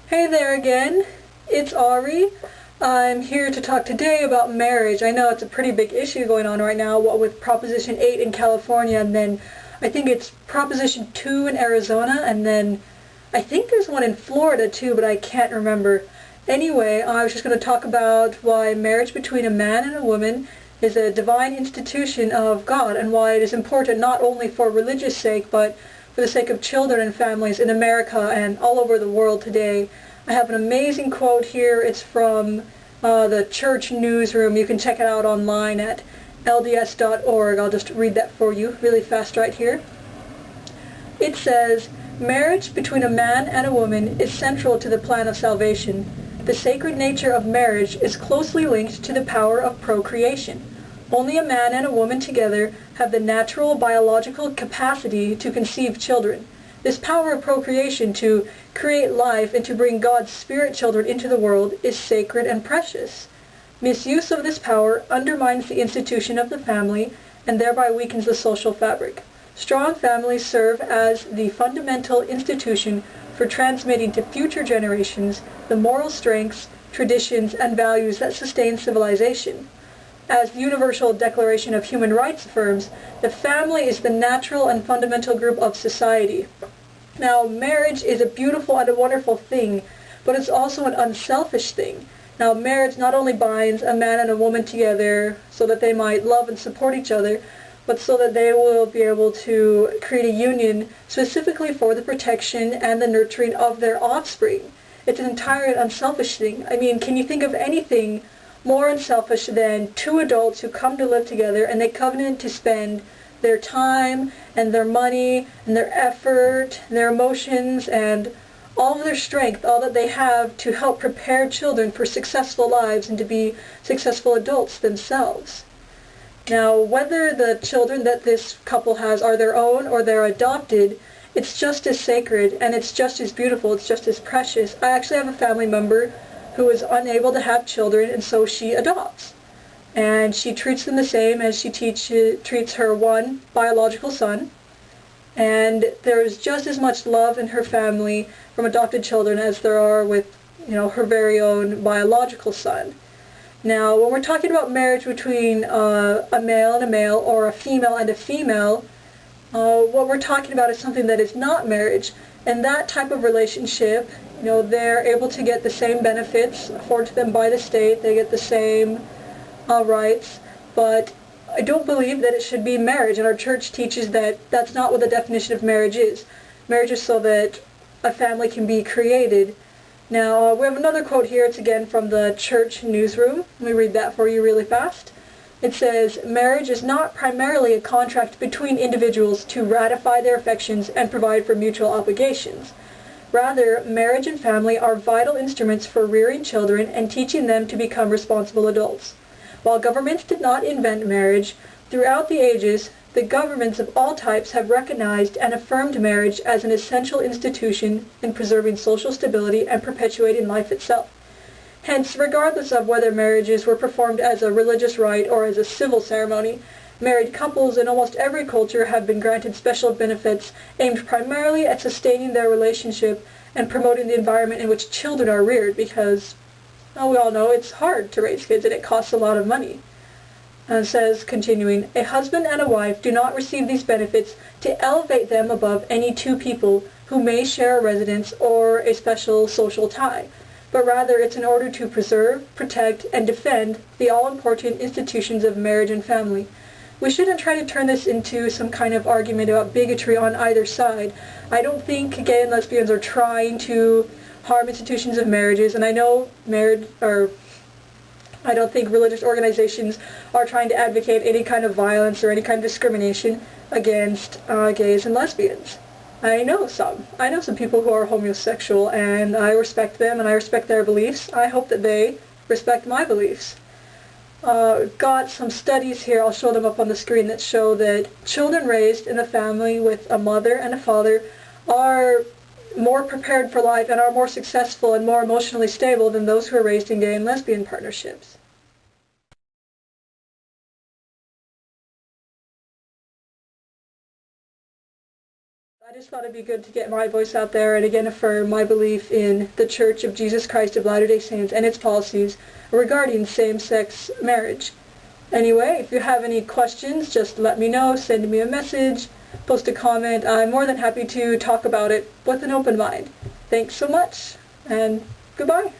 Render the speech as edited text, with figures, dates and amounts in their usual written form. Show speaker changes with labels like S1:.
S1: Hey there again, it's Ari. I'm here to talk today about marriage. I know it's a pretty big issue going on right now, what with Proposition 8 in California, and then I think it's Proposition 2 in Arizona, and then I think there's one in Florida too, but I can't remember. Anyway, I was just going to talk about why marriage between a man and a woman is a divine institution of God, and why it is important not only for religious sake, but for the sake of children and families in America and all over the world today. I have an amazing quote here. It's from the church newsroom. You can check it out online at lds.org. I'll just read that for you really fast right here. It says, "Marriage between a man and a woman is central to the plan of salvation. The sacred nature of marriage is closely linked to the power of procreation. Only a man and a woman together have the natural biological capacity to conceive children. This power of procreation to create life and to bring God's spirit children into the world is sacred and precious. Misuse of this power undermines the institution of the family and thereby weakens the social fabric. Strong families serve as the fundamental institution for transmitting to future generations the moral strengths, traditions, and values that sustain civilization. As the Universal Declaration of Human Rights affirms, the family is the natural and fundamental group of society." Now, marriage is a beautiful and a wonderful thing, but it's also an unselfish thing. Now, marriage not only binds a man and a woman together so that they might love and support each other, but so that they will be able to create a union specifically for the protection and the nurturing of their offspring. It's an entirely unselfish thing. I mean, can you think of anything more unselfish than two adults who come to live together and they covenant to spend their time and their money and their effort and their emotions and all of their strength, all that they have to help prepare children for successful lives and to be successful adults themselves. Now, whether the children that this couple has are their own or they're adopted, it's just as sacred and it's just as beautiful, it's just as precious. I actually have a family member who is unable to have children, and so she adopts. And she treats them the same as she treats her one biological son. And there is just as much love in her family from adopted children as there are with, her very own biological son. Now, when we're talking about marriage between a male and a male, or a female and a female, what we're talking about is something that is not marriage. And that type of relationship, they're able to get the same benefits afforded to them by the state. They get the same rights, but I don't believe that it should be marriage, and our church teaches that that's not what the definition of marriage is. Marriage is so that a family can be created. Now, we have another quote here. It's again from the church newsroom. Let me read that for you really fast. It says, "Marriage is not primarily a contract between individuals to ratify their affections and provide for mutual obligations. Rather, marriage and family are vital instruments for rearing children and teaching them to become responsible adults. While governments did not invent marriage, throughout the ages, the governments of all types have recognized and affirmed marriage as an essential institution in preserving social stability and perpetuating life itself. Hence, regardless of whether marriages were performed as a religious rite or as a civil ceremony, married couples in almost every culture have been granted special benefits aimed primarily at sustaining their relationship and promoting the environment in which children are reared, because, we all know it's hard to raise kids and it costs a lot of money." And it says, continuing, "A husband and a wife do not receive these benefits to elevate them above any two people who may share a residence or a special social tie, but rather it's in order to preserve, protect, and defend the all-important institutions of marriage and family. We shouldn't try to turn this into some kind of argument about bigotry on either side. I don't think gay and lesbians are trying to harm institutions of marriages, and I know I don't think religious organizations are trying to advocate any kind of violence or any kind of discrimination against gays and lesbians. I know some people who are homosexual, and I respect them and I respect their beliefs. I hope that they respect my beliefs. Got some studies here, I'll show them up on the screen, that show that children raised in a family with a mother and a father are more prepared for life and are more successful and more emotionally stable than those who are raised in gay and lesbian partnerships. I just thought it'd be good to get my voice out there and again affirm my belief in the Church of Jesus Christ of Latter-day Saints and its policies regarding same-sex marriage. Anyway, if you have any questions, just let me know, send me a message, post a comment. I'm more than happy to talk about it with an open mind. Thanks so much, and goodbye.